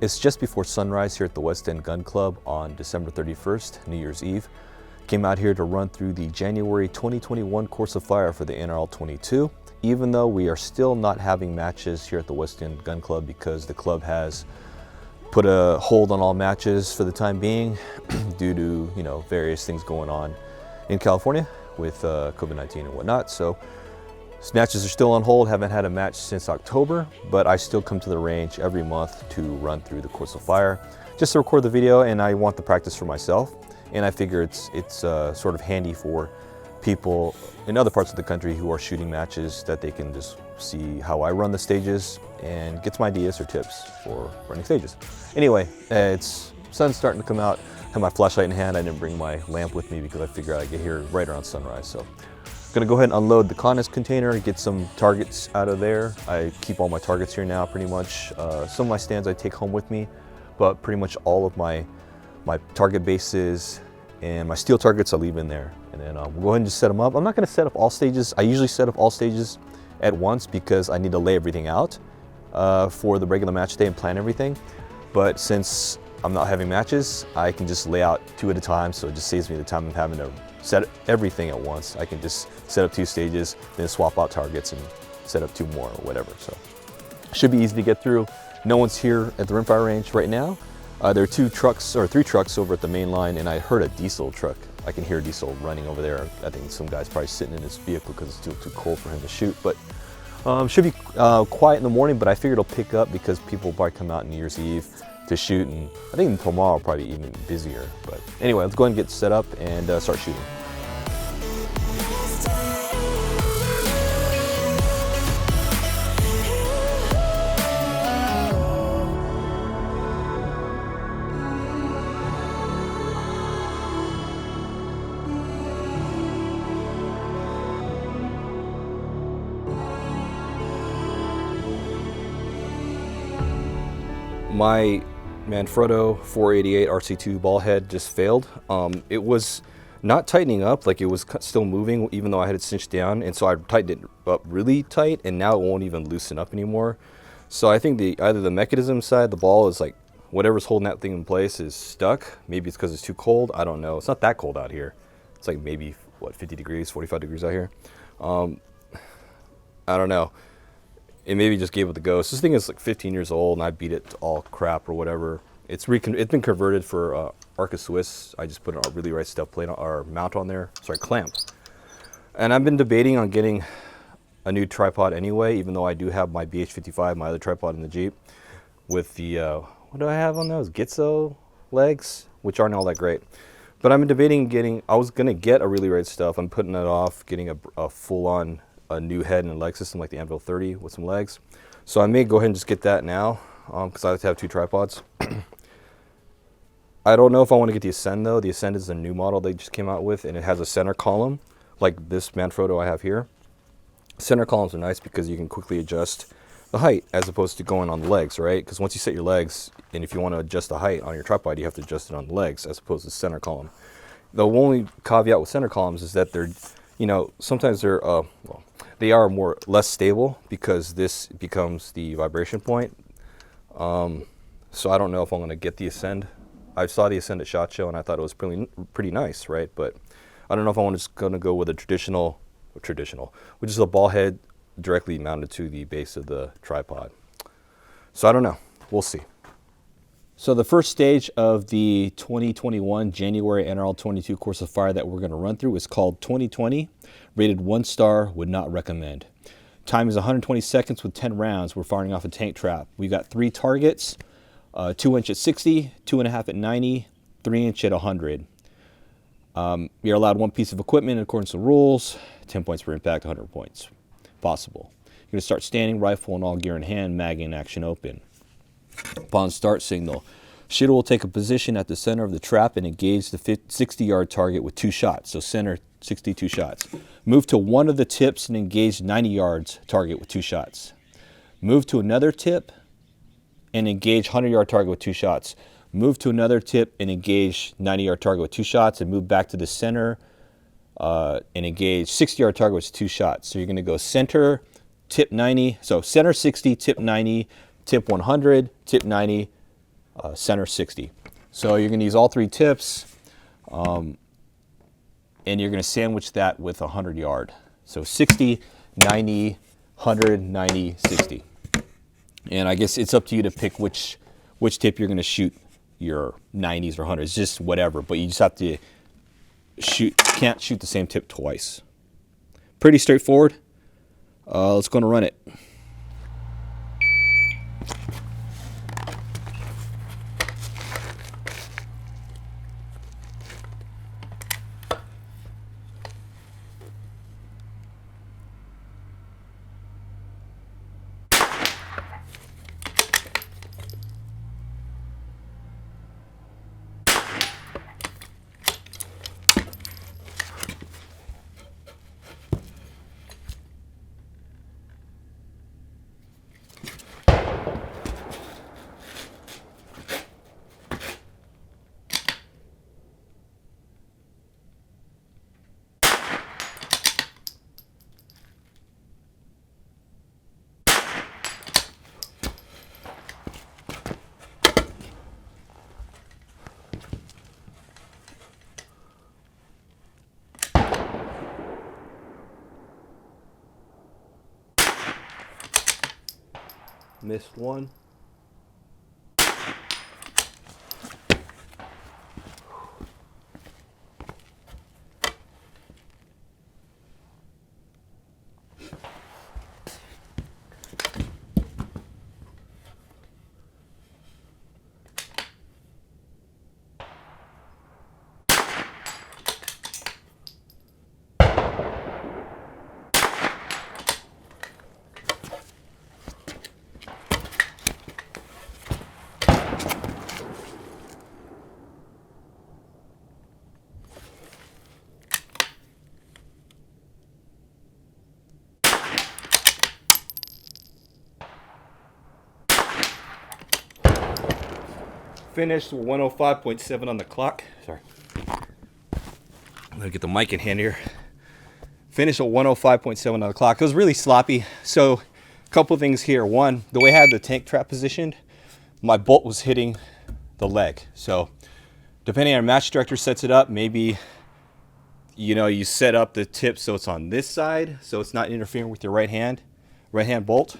It's just before sunrise here at the West End Gun Club on December 31st, New Year's Eve. Came out here to run through the January 2021 course of fire for the NRL22, even though we are still not having matches here at the West End Gun Club because the club has put a hold on all matches for the time being due to, various things going on in California with COVID-19 and whatnot. So matches are still on hold. Haven't had a match since October, but I still come to the range every month to run through the course of fire just to record the video, and I want the practice for myself. And I figure it's sort of handy for people in other parts of the country who are shooting matches that they can just see how I run the stages and get some ideas or tips for running stages. Anyway, sun's starting to come out. I have my flashlight in hand. I didn't bring my lamp with me because I figured I'd get here right around sunrise. So I'm gonna go ahead and unload the Conus container, get some targets out of there. I keep all my targets here now pretty much. Some of my stands I take home with me, but pretty much all of my target bases and my steel targets I leave in there. And then we'll go ahead and just set them up. I'm not gonna set up all stages. I usually set up all stages at once because I need to lay everything out for the regular match day and plan everything. But since I'm not having matches, I can just lay out 2 at a time, so it just saves me the time of having to set everything at once. I can just set up 2 stages, then swap out targets and set up 2 more or whatever. So should be easy to get through. No one's here at the rimfire range right now. There are 3 trucks over at the main line, and I heard a diesel truck. I can hear diesel running over there. I think some guy's probably sitting in his vehicle because it's still too cold for him to shoot. But should be quiet in the morning, but I figure it'll pick up because people will probably come out on New Year's Eve to shoot, and I think tomorrow probably even busier. But anyway, let's go ahead and get set up and start shooting. My Manfrotto 488 RC2 ball head just failed. It was not tightening up, like it was still moving even though I had it cinched down, and so I tightened it up really tight, and now it won't even loosen up anymore. So I think either the mechanism side, the ball is like, whatever's holding that thing in place is stuck. Maybe it's because it's too cold, I don't know. It's not that cold out here. It's like maybe, 50 degrees, 45 degrees out here. I don't know. It maybe just gave it the ghost. This thing is like 15 years old, and I beat it to all crap or whatever. It's been converted for Arca Swiss. I just put a really right stuff plate or mount on there, clamp. And I've been debating on getting a new tripod anyway, even though I do have my BH55, my other tripod in the Jeep, with the what do I have on those? Gitzo legs, which aren't all that great. But I've been debating I was gonna get a really right stuff. I'm putting it off, getting a full-on a new head and a leg system like the Anvil 30 with some legs. So I may go ahead and just get that now because I like to have 2 tripods. I don't know if I want to get the Ascend though. The Ascend is the new model they just came out with, and it has a center column like this Manfrotto I have here. Center columns are nice because you can quickly adjust the height as opposed to going on the legs, right? Because once you set your legs, and if you want to adjust the height on your tripod, you have to adjust it on the legs as opposed to center column. The only caveat with center columns is that they're, sometimes they're, they are less stable because this becomes the vibration point. So I don't know if I'm going to get the Ascend. I saw the Ascend at SHOT Show and I thought it was pretty nice, right? But I don't know if I'm just going to go with a traditional, which is a ball head directly mounted to the base of the tripod. So I don't know. We'll see. So the first stage of the 2021 January NRL22 course of fire that we're going to run through is called 2020, rated 1 star, would not recommend. Time is 120 seconds with 10 rounds. We're firing off a tank trap. We've got 3 targets, 2-inch at 60, 2.5 at 90, 3-inch at 100. You're allowed 1 piece of equipment in accordance with rules, 10 points per impact, 100 points possible. You're going to start standing, rifle and all gear in hand, mag in action open. Upon start signal, shooter will take a position at the center of the trap and engage the 60-yard target with 2 shots. So center, 62 shots. Move to one of the tips and engage 90 yards target with 2 shots. Move to another tip and engage 100-yard target with 2 shots. Move to another tip and engage 90-yard target with 2 shots, and move back to the center and engage 60-yard target with 2 shots. So you're going to go center, tip 90. So center 60, tip 90, tip 100, tip 90, center 60. So you're going to use all 3 tips, and you're going to sandwich that with 100 yard. So 60, 90, 100, 90, 60. And I guess it's up to you to pick which tip you're going to shoot your 90s or 100s, just whatever. But you just have to can't shoot the same tip twice. Pretty straightforward. Let's go and run it. Missed one. Finished 105.7 on the clock. Sorry. I'm gonna get the mic in hand here. Finished at 105.7 on the clock. It was really sloppy. So a couple things here. One, the way I had the tank trap positioned, my bolt was hitting the leg. So depending on how match director sets it up, maybe you set up the tip so it's on this side, so it's not interfering with your right hand bolt.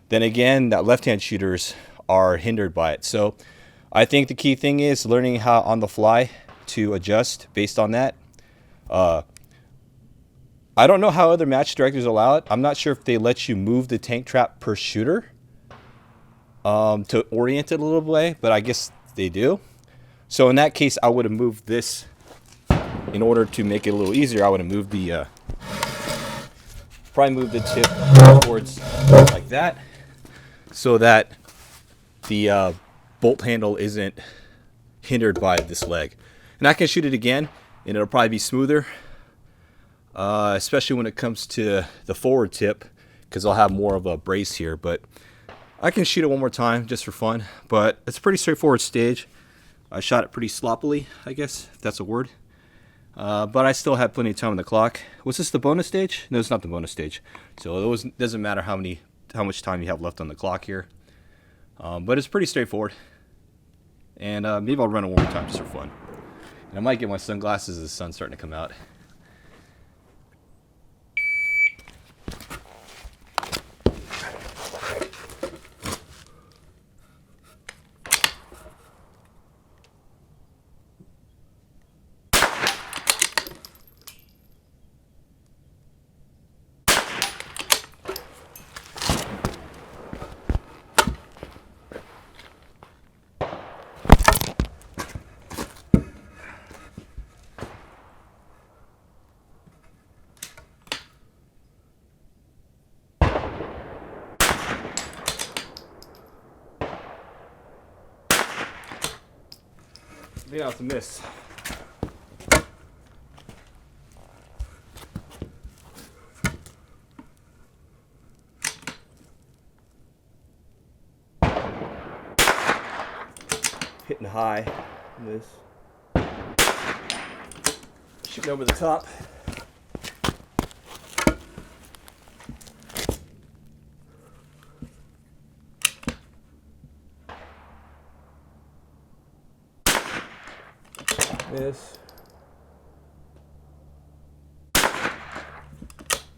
Then again, that left hand shooters are hindered by it. So I think the key thing is learning how on the fly to adjust based on that. I don't know how other match directors allow it. I'm not sure if they let you move the tank trap per shooter to orient it a little way, but I guess they do. So in that case, I would have moved this in order to make it a little easier. I would have moved the probably move the tip towards like that, so that the bolt handle isn't hindered by this leg. And I can shoot it again and it'll probably be smoother, especially when it comes to the forward tip, because I'll have more of a brace here. But I can shoot it one more time just for fun. But it's a pretty straightforward stage. I shot it pretty sloppily, I guess, if that's a word. But I still had plenty of time on the clock. Was this the bonus stage? No, it's not the bonus stage. So it doesn't matter how much time you have left on the clock here. But it's pretty straightforward. And maybe I'll run it one more time just for fun. And I might get my sunglasses as the sun's starting to come out. Maybe that's a miss. Hitting high. Miss. Shooting over the top. Miss.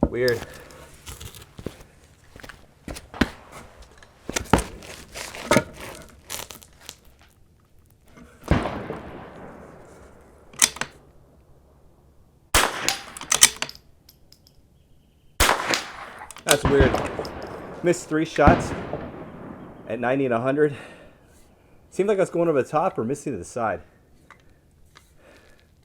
Weird. That's weird. Missed 3 shots at 90 and 100. Seemed like I was going over the top or missing to the side.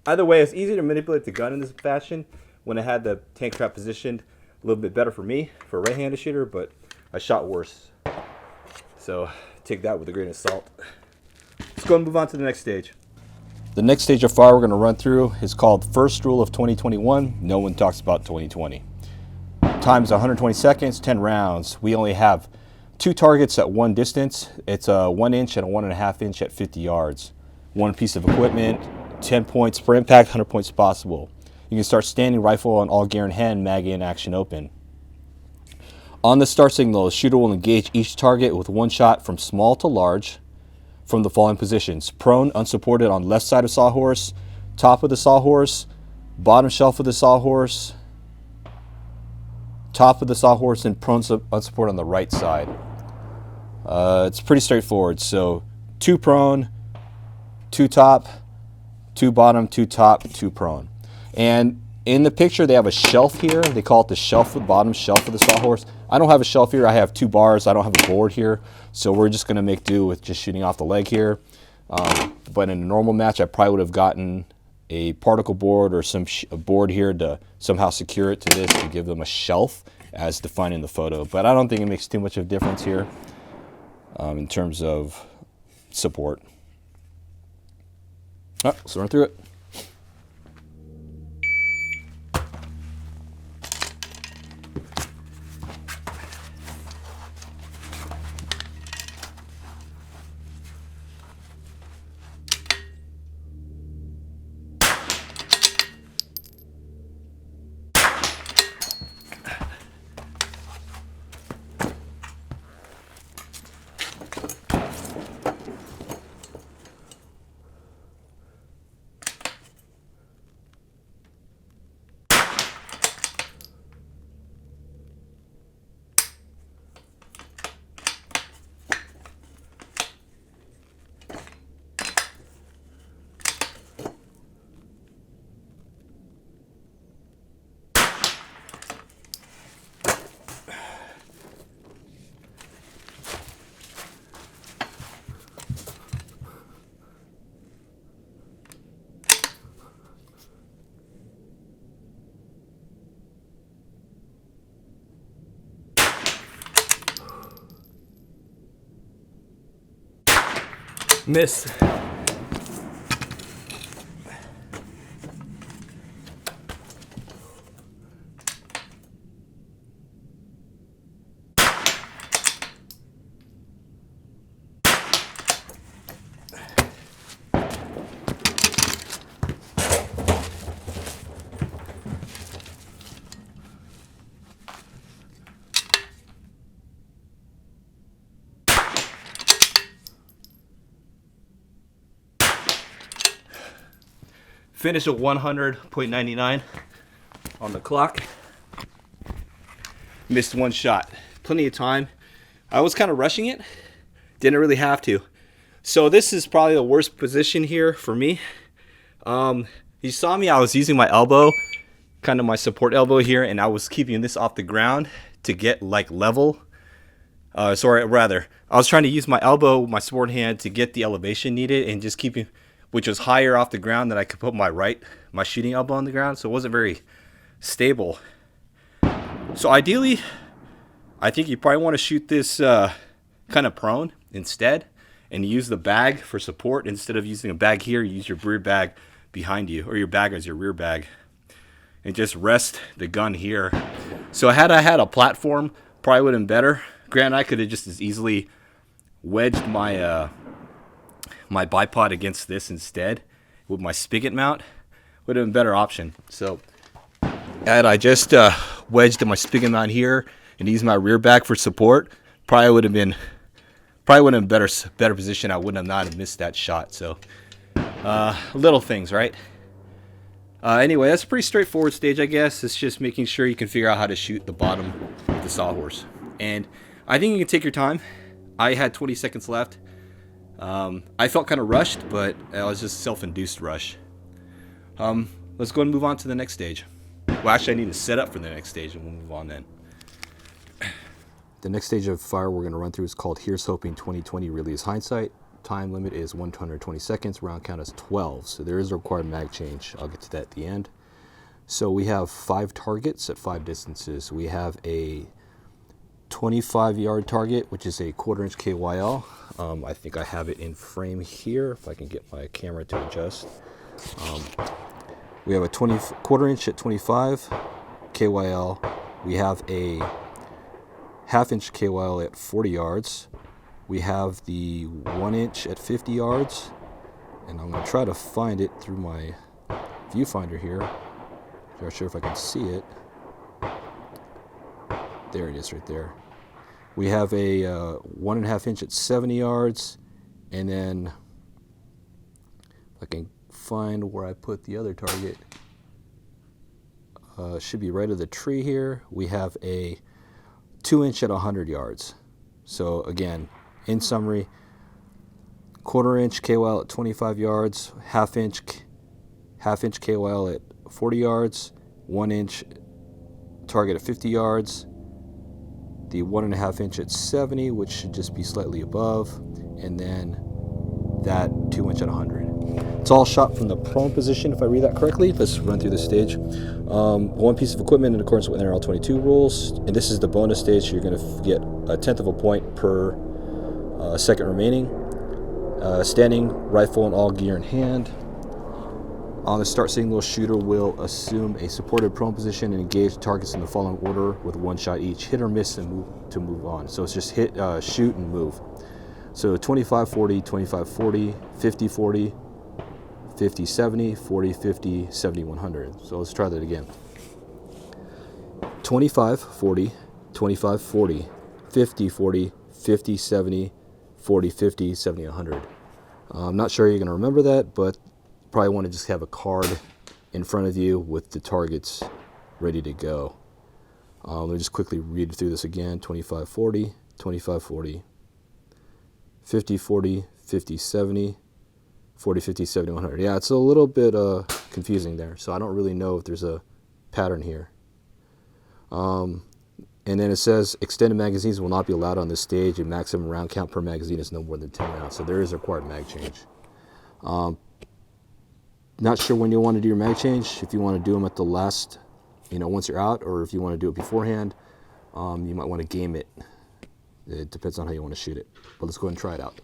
Either way, it's easier to manipulate the gun in this fashion when I had the tank trap positioned a little bit better for me, for a right-handed shooter, but I shot worse. So take that with a grain of salt. Let's go and move on to the next stage. The next stage of fire we're going to run through is called First Rule of 2021. No one talks about 2020. Time's 120 seconds, 10 rounds. We only have 2 targets at one distance. It's a 1 inch and a 1.5 inch at 50 yards. 1 piece of equipment, 10 points per impact, 100 points possible. You can start standing rifle on all gear in hand, mag in, action open. On the start signal, the shooter will engage each target with 1 shot from small to large from the following positions: prone, unsupported on left side of sawhorse, top of the sawhorse, bottom shelf of the sawhorse, top of the sawhorse, and prone unsupported on the right side. It's pretty straightforward. So 2 prone, 2 top, 2 bottom, 2 top, 2 prone. And in the picture they have a shelf here. They call it the shelf, the bottom shelf of the sawhorse. I don't have a shelf here. I have 2 bars. I don't have a board here. So we're just going to make do with just shooting off the leg here. But in a normal match, I probably would have gotten a particle board or some board here to somehow secure it to this to give them a shelf as defined in the photo. But I don't think it makes too much of a difference here in terms of support. Let's run through it. Miss. Finish at 100.99 on the clock. Missed 1 shot. Plenty of time. I was kind of rushing it. Didn't really have to. So this is probably the worst position here for me. You saw me, I was using my elbow, kind of my support elbow here, and I was keeping this off the ground to get like level. Sorry, rather, I was trying to use my elbow, my support hand to get the elevation needed and just keeping, which was higher off the ground than I could put my shooting elbow on the ground, so it wasn't very stable. So ideally, I think you probably want to shoot this kind of prone instead, and use the bag for support. Instead of using a bag here, you use your rear bag behind you, or your bag as your rear bag, and just rest the gun here. So had I had a platform, probably would have been better. Granted, I could have just as easily wedged my my bipod against this instead with my spigot mount. Would have been a better option. So had I just wedged my spigot mount here and used my rear bag for support, probably would have been better position. I would have not have missed that shot. So Little things, right? Anyway, that's a pretty straightforward stage, I guess. It's just making sure you can figure out how to shoot the bottom of the sawhorse. And I think you can take your time. I had 20 seconds left. I felt kind of rushed, but it was just self-induced rush. Let's go and move on to the next stage. Well, actually, I need to set up for the next stage, and we'll move on then. The next stage of fire we're going to run through is called Here's Hoping 2020 Release Hindsight. Time limit is 120 seconds. Round count is 12. So there is a required mag change. I'll get to that at the end. So we have 5 targets at 5 distances. We have a 25-yard target, which is a 1/4 inch KYL. I think I have it in frame here, if I can get my camera to adjust. We have a 1/4 inch at 25 KYL. We have a 1/2 inch KYL at 40 yards. We have the 1 inch at 50 yards. And I'm going to try to find it through my viewfinder here. I'm not sure if I can see it. There it is right there. We have a 1.5 inch at 70 yards. And then if I can find where I put the other target, should be right of the tree here. We have a 2 inch at 100 yards. So again, in summary, 1/4 inch KYL at 25 yards, 1/2 inch KYL at 40 yards, 1 inch target at 50 yards, the 1.5 inch at 70, which should just be slightly above, and then that 2 inch at 100. It's all shot from the prone position, if I read that correctly. Let's run through the stage. One piece of equipment in accordance with NRL22 rules, and this is the bonus stage, so you're going to get 1/10 of a point per second remaining. Standing rifle and all gear in hand. On the start signal, shooter will assume a supported prone position and engage targets in the following order with 1 shot each. Hit or miss and move on. So it's just hit, shoot, and move. So 25-40, 25-40, 50-40, 50-70, 40-50, 70-100. So let's try that again. 25-40, 25-40, 50-40, 50-70, 40-50, 70-100. I'm not sure you're going to remember that, but probably want to just have a card in front of you with the targets ready to go. Let me just quickly read through this again. 25-40, 25-40, 50-40, 50-70, 40-50, 70-100. Yeah, it's a little bit confusing there, so I don't really know if there's a pattern here. And then it says extended magazines will not be allowed on this stage. A maximum round count per magazine is no more than 10 rounds. So there is a required mag change. Not sure when you want to do your mag change. If you want to do them at the last, once you're out, or if you want to do it beforehand, you might want to game it. It depends on how you want to shoot it. But let's go ahead and try it out.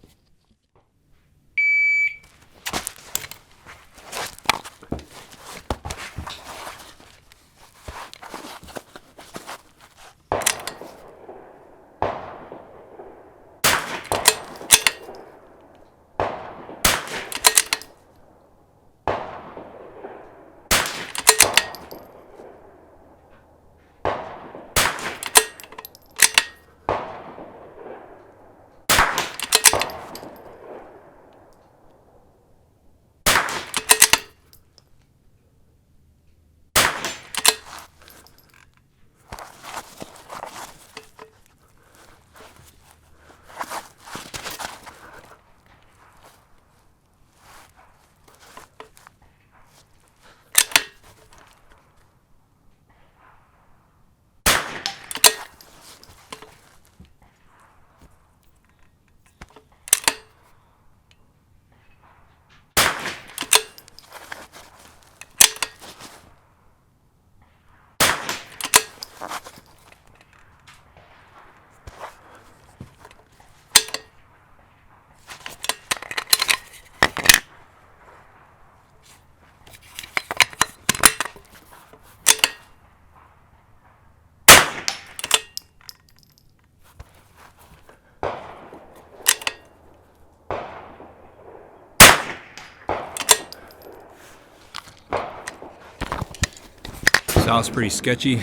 Sounds pretty sketchy.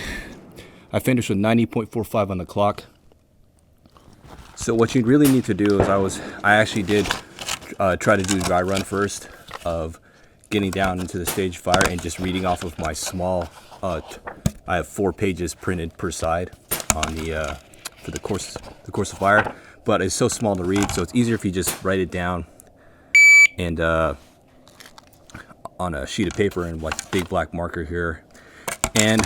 I finished with 90.45 on the clock. So what you really need to do is I actually did try to do dry run first. of getting down into the stage of fire and just reading off of my small, I have 4 pages printed per side on the for the course of fire, but it's so small to read, so it's easier if you just write it down and on a sheet of paper and like big black marker here. And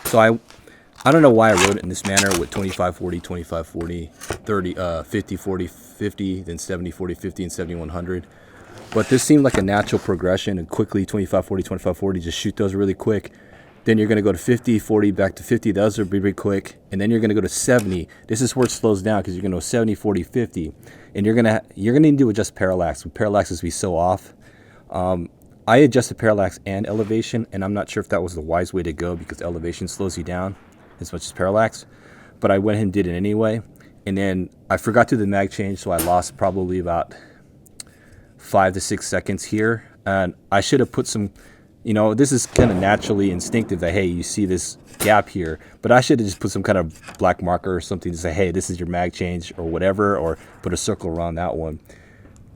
so I don't know why I wrote it in this manner with 25 40 25 40 30 50 40 50, then 70 40 50 and 70 100. But this seemed like a natural progression, and quickly 25 40 25 40, just shoot those really quick. Then you're going to go to 50 40 back to 50, those are pretty quick, and then you're going to go to 70. This is where it slows down because you're going to go 70 40 50, and you're going to need to adjust parallax. With parallaxes be so off. I adjusted parallax and elevation, and I'm not sure if that was the wise way to go because elevation slows you down as much as parallax, but I went ahead and did it anyway. And then I forgot to do the mag change, so I lost probably about 5 to 6 seconds here. And I should have put some, this is kind of naturally instinctive that, hey, you see this gap here, but I should have just put some kind of black marker or something to say, hey, this is your mag change or whatever, or put a circle around that one,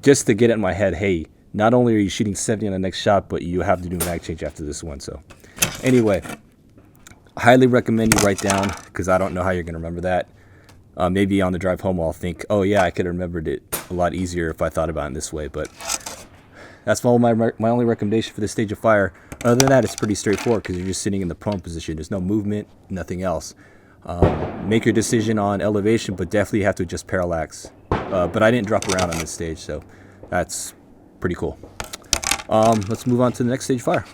just to get it in my head, hey, not only are you shooting 70 on the next shot, but you have to do mag change after this one. So anyway, I highly recommend you write down, because I don't know how you're going to remember that. Maybe on the drive home I'll think, oh yeah, I could have remembered it a lot easier if I thought about it in this way. But that's my only recommendation for this stage of fire. Other than that, it's pretty straightforward because you're just sitting in the prone position. There's no movement, nothing else. Make your decision on elevation, but definitely have to adjust parallax. But I didn't drop around on this stage, so that's pretty cool. Let's move on to the next stage of fire.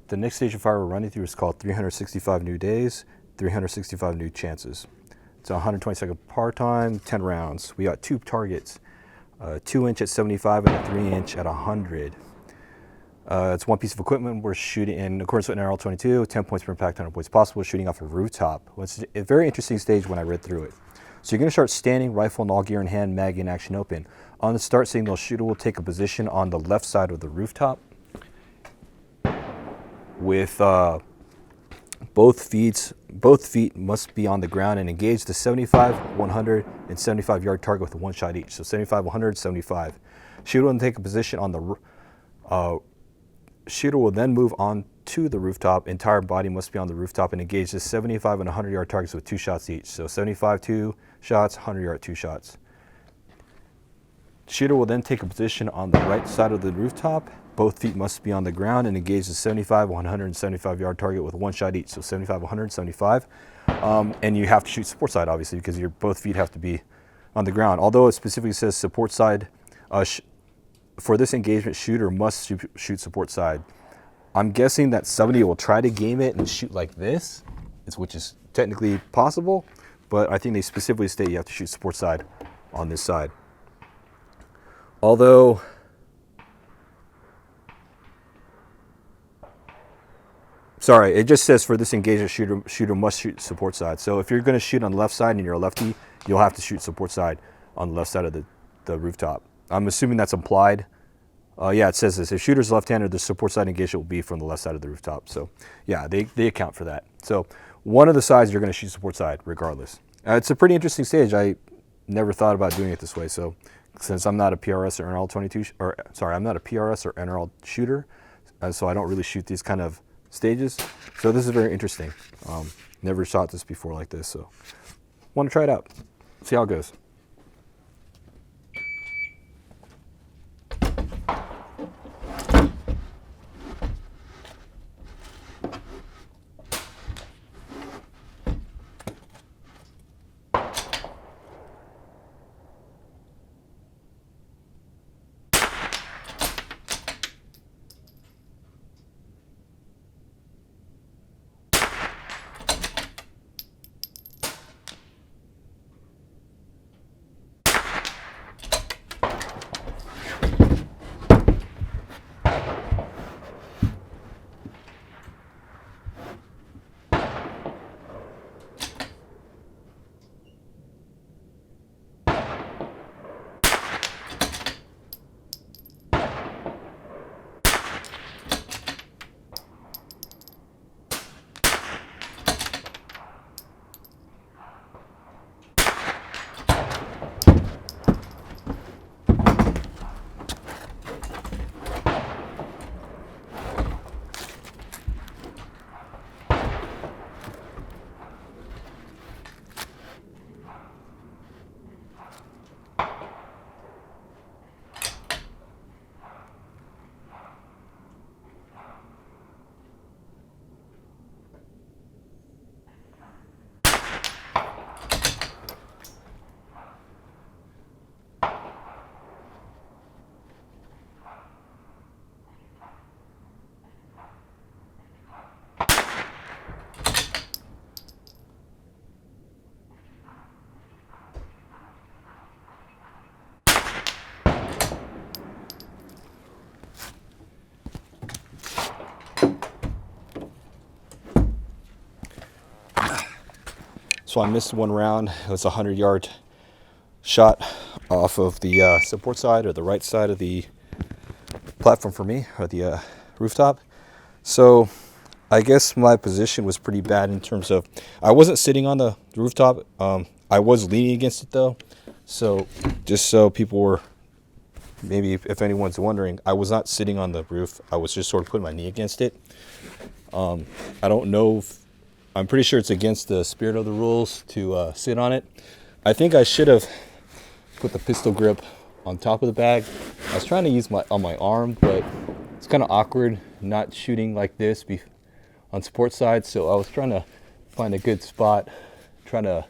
The next stage of fire we're running through is called 365 New Days, 365 New Chances. It's a 120-second par time, 10 rounds. We got 2 targets, a 2-inch at 75 and a 3-inch at 100. It's one piece of equipment. We're shooting in accordance with NRL22, 10 points per impact, 100 points possible, shooting off a rooftop. It's a very interesting stage when I read through it. So you're going to start standing, rifle and all gear in hand, mag in action open. On the start signal, shooter will take a position on the left side of the rooftop with both feet must be on the ground and engage the 75, 100, and 75 yard target with 1 shot each. So 75, 100, 75. Shooter will take a position on the shooter will then move on to the rooftop. Entire body must be on the rooftop and engage the 75 and 100 yard targets with 2 shots each. So 75, 2 shots, 100 yard, 2 shots. Shooter will then take a position on the right side of the rooftop. Both feet must be on the ground and engage the 75, 100, and 75 yard target with 1 shot each. So 75, 100, 75. And you have to shoot support side, obviously, because both feet have to be on the ground. Although it specifically says support side, for this engagement, shooter must shoot support side. I'm guessing that somebody will try to game it and shoot like this, which is technically possible, but I think they specifically state you have to shoot support side on this side. Although, sorry, it just says for this engagement, shooter must shoot support side. So if you're going to shoot on the left side and you're a lefty, you'll have to shoot support side on the left side of the rooftop. I'm assuming that's implied. Yeah, it says this. If shooter's left-handed, the support side engagement will be from the left side of the rooftop. So yeah, they account for that. So one of the sides you're going to shoot support side regardless. It's a pretty interesting stage. I never thought about doing it this way. So since I'm not a PRS or NRL22, I'm not a PRS or NRL shooter, so I don't really shoot these kind of stages. So this is very interesting. Never shot this before like this, so want to try it out, see how it goes. So I missed one round. It was a 100-yard shot off of the support side, or the right side of the platform for me, or the rooftop. So I guess my position was pretty bad in terms of, I wasn't sitting on the rooftop. I was leaning against it though. So just so people were, maybe if anyone's wondering, I was not sitting on the roof. I was just sort of putting my knee against it. I don't know if, I'm pretty sure it's against the spirit of the rules to sit on it. I think I should have put the pistol grip on top of the bag. I was trying to use on my arm, but it's kind of awkward not shooting like this on support side. So I was trying to find a good spot, trying to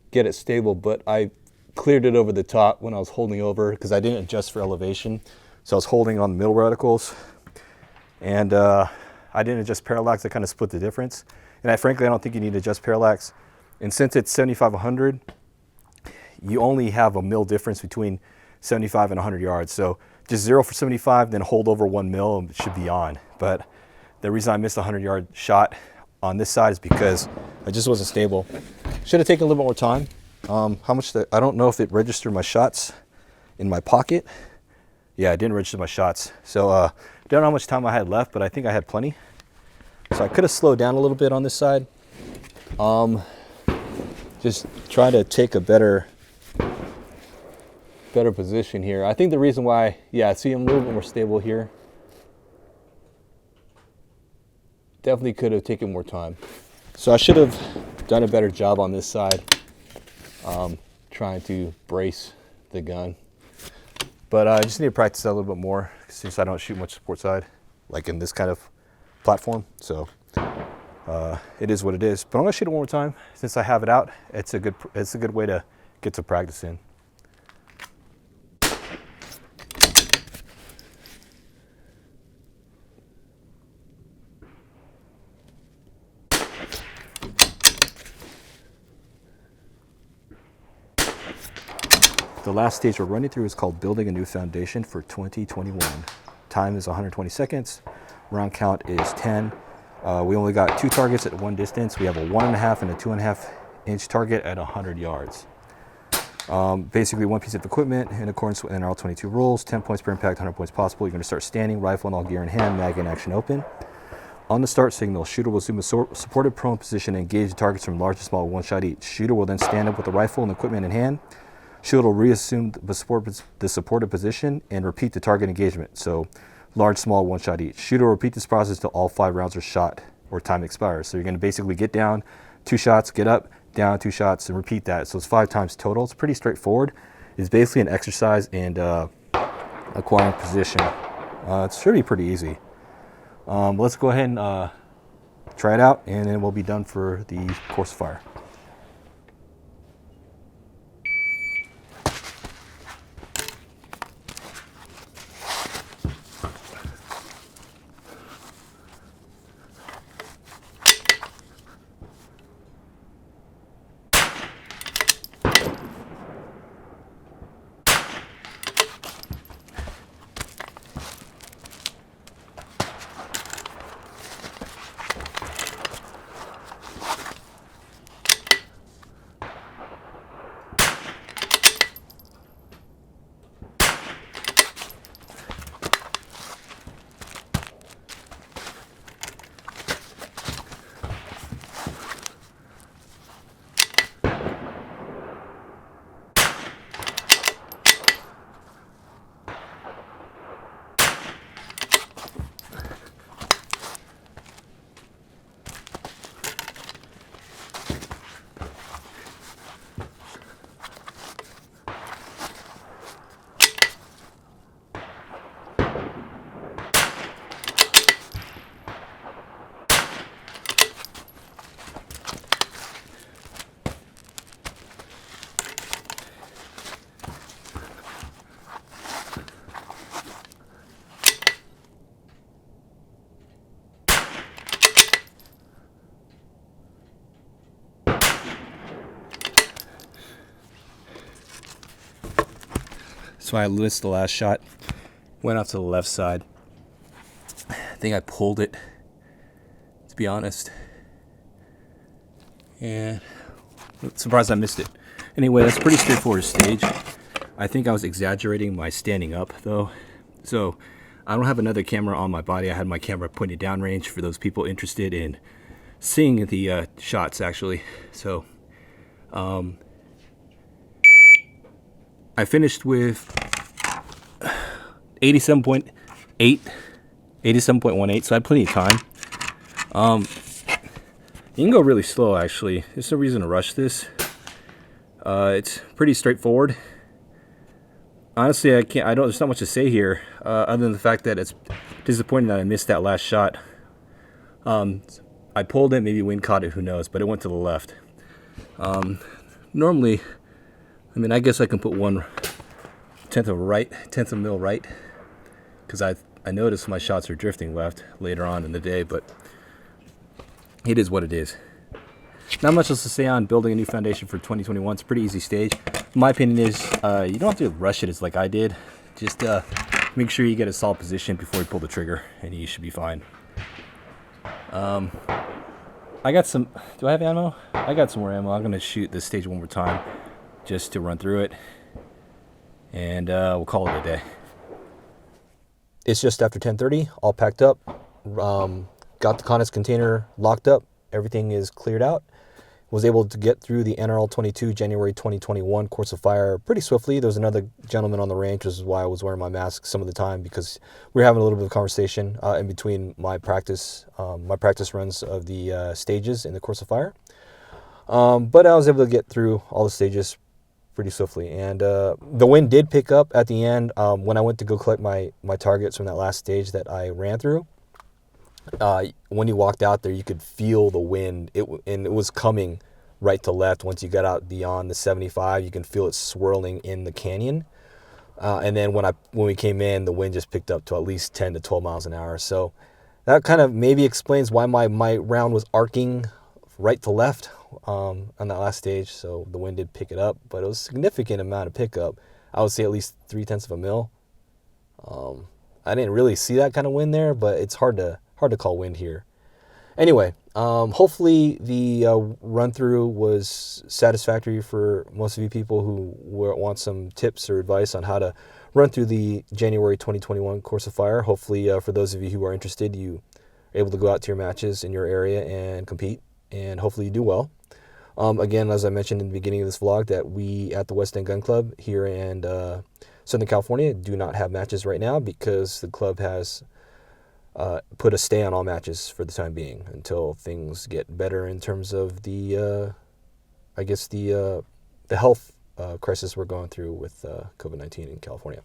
get it stable, but I cleared it over the top when I was holding over, because I didn't adjust for elevation. So I was holding on the middle reticles, and I didn't adjust parallax. I kind of split the difference. And frankly, I don't think you need to adjust parallax. And since it's 75-100, you only have a mil difference between 75 and 100 yards. So just 0 for 75, then hold over 1 mil, and it should be on. But the reason I missed a 100-yard shot on this side is because I just wasn't stable. Should have taken a little bit more time. I don't know if it registered my shots in my pocket. Yeah, I didn't register my shots. So don't know how much time I had left, but I think I had plenty. So I could have slowed down a little bit on this side. Just try to take a better position here. I think the reason why, yeah, see, I'm a little bit more stable here. Definitely could have taken more time. So I should have done a better job on this side, trying to brace the gun. But I just need to practice that a little bit more, since I don't shoot much support side, like in this kind of platform. So it is what it is. But I'm gonna shoot it one more time since I have it out. It's a good way to get some practice in. The last stage we're running through is called Building a New Foundation for 2021. Time is 120 seconds. Round count is 10. We only got 2 targets at one distance. We have a 1.5 and a 2.5 inch target at 100 yards. Basically, one piece of equipment in accordance with NRL22 rules. 10 points per impact, 100 points possible. You're going to start standing, rifle and all gear in hand, mag and action open. On the start signal, shooter will assume a supported prone position and engage the targets from large to small, one shot each. Shooter will then stand up with the rifle and equipment in hand. Shooter will reassume the supported position and repeat the target engagement. So large, small, one shot each. Shooter will repeat this process until all 5 rounds are shot or time expires. So you're going to basically get down, 2 shots, get up, down, 2 shots, and repeat that. So it's 5 times total. It's pretty straightforward. It's basically an exercise in acquiring position. It's really pretty easy. Let's go ahead and try it out, and then we'll be done for the course of fire. So I missed the last shot, went out to the left side. I think I pulled it, to be honest. And surprised I missed it. Anyway, that's a pretty straightforward stage. I think I was exaggerating my standing up though. So I don't have another camera on my body. I had my camera pointed downrange for those people interested in seeing the shots actually. So I finished with 87.8, 87.18, so I had plenty of time. You can go really slow actually. There's no reason to rush this. It's pretty straightforward. Honestly, there's not much to say here, other than the fact that it's disappointing that I missed that last shot. I pulled it, maybe wind caught it, who knows, but it went to the left. Normally, I mean, I guess I can put 1/10 of a mil right, because I noticed my shots are drifting left later on in the day, but it is what it is. Not much else to say on building a new foundation for 2021. It's a pretty easy stage. My opinion is you don't have to rush it as like I did. Just make sure you get a solid position before you pull the trigger, and you should be fine. I got some. Do I have ammo? I got some more ammo. I'm gonna shoot this stage one more time, just to run through it, and we'll call it a day. It's just after 10:30. All packed up. Got the contents container locked up. Everything is cleared out. Was able to get through the NRL22 January 2021 course of fire pretty swiftly. There was another gentleman on the range, which is why I was wearing my mask some of the time, because we were having a little bit of conversation in between my practice runs of the stages in the course of fire. But I was able to get through all the stages pretty swiftly. And the wind did pick up at the end when I went to go collect my targets from that last stage that I ran through. When you walked out there, you could feel the wind, and it was coming right to left. Once you got out beyond the 75, you can feel it swirling in the canyon. And then when we came in, the wind just picked up to at least 10 to 12 miles an hour. So that kind of maybe explains why my round was arcing right to left on that last stage. So the wind did pick it up, but it was a significant amount of pickup. I would say at least 0.3 of a mil. I didn't really see that kind of wind there, but it's hard to call wind here. Anyway, hopefully the run-through was satisfactory for most of you people who want some tips or advice on how to run through the January 2021 course of fire. Hopefully for those of you who are interested, you are able to go out to your matches in your area and compete, and hopefully you do well. Again, as I mentioned in the beginning of this vlog, that we at the West End Gun Club here in Southern California do not have matches right now because the club has put a stay on all matches for the time being until things get better in terms of the health crisis we're going through with COVID-19 in California.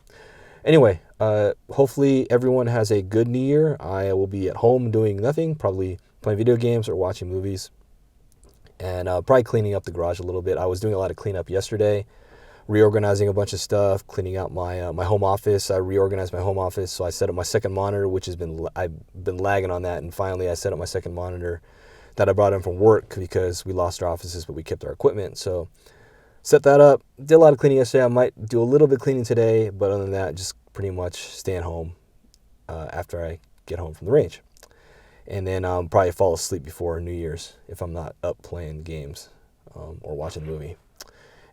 Anyway, hopefully everyone has a good New Year. I will be at home doing nothing, probably playing video games or watching movies, and probably cleaning up the garage a little bit. I was doing a lot of cleanup yesterday, reorganizing a bunch of stuff, cleaning out my my home office. I reorganized my home office, so I set up my second monitor, which I've been lagging on that, and finally I set up my second monitor that I brought in from work because we lost our offices, but we kept our equipment. So set that up. Did a lot of cleaning yesterday. I might do a little bit of cleaning today, but other than that, just pretty much staying home after I get home from the range, and then probably fall asleep before New Year's if I'm not up playing games or watching a movie.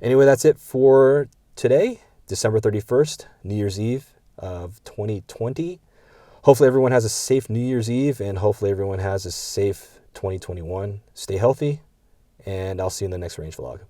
Anyway, that's it for today, December 31st, New Year's Eve of 2020. Hopefully everyone has a safe New Year's Eve, and hopefully everyone has a safe 2021. Stay healthy, and I'll see you in the next range vlog.